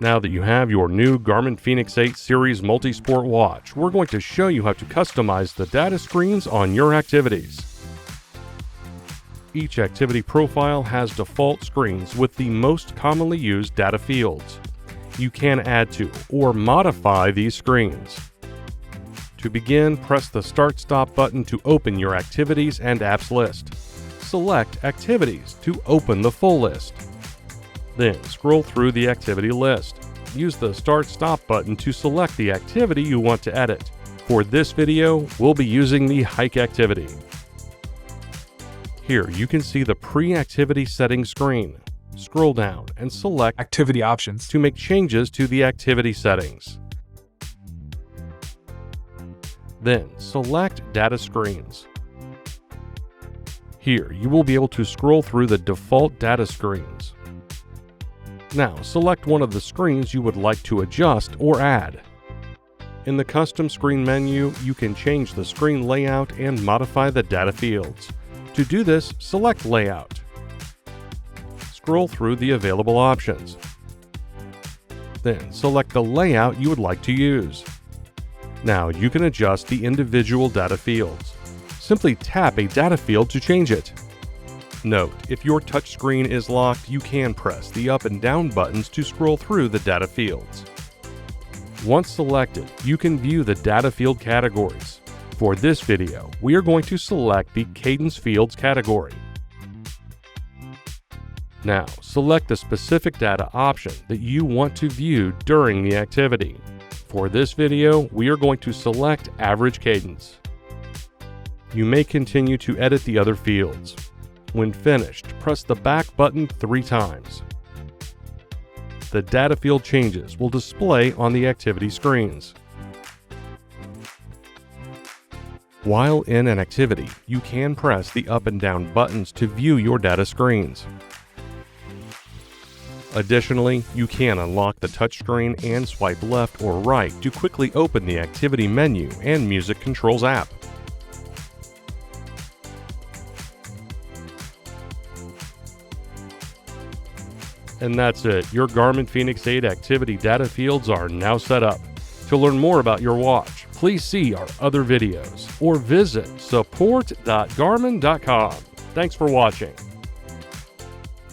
Now that you have your new Garmin fēnix 8 series multi-sport watch, we're going to show you how to customize the data screens on your activities. Each activity profile has default screens with the most commonly used data fields. You can add to or modify these screens. To begin, press the Start/Stop button to open your activities and apps list. Select Activities to open the full list. Then scroll through the activity list. Use the Start/Stop button to select the activity you want to edit. For this video, we'll be using the hike activity. Here you can see the pre-activity settings screen. Scroll down and select Activity Options to make changes to the activity settings. Then select Data Screens. Here you will be able to scroll through the default data screens. Now select one of the screens you would like to adjust or add. In the Custom Screen menu, you can change the screen layout and modify the data fields. To do this, select Layout. Scroll through the available options. Then select the layout you would like to use. Now you can adjust the individual data fields. Simply tap a data field to change it. Note, if your touchscreen is locked, you can press the up and down buttons to scroll through the data fields. Once selected, you can view the data field categories. For this video, we are going to select the Cadence Fields category. Now, select the specific data option that you want to view during the activity. For this video, we are going to select Average Cadence. You may continue to edit the other fields. When finished, press the back button 3 times. The data field changes will display on the activity screens. While in an activity, you can press the up and down buttons to view your data screens. Additionally, you can unlock the touchscreen and swipe left or right to quickly open the activity menu and music controls app. And that's it. Your Garmin fēnix 8 activity data fields are now set up. To learn more about your watch, please see our other videos or visit support.garmin.com. Thanks for watching.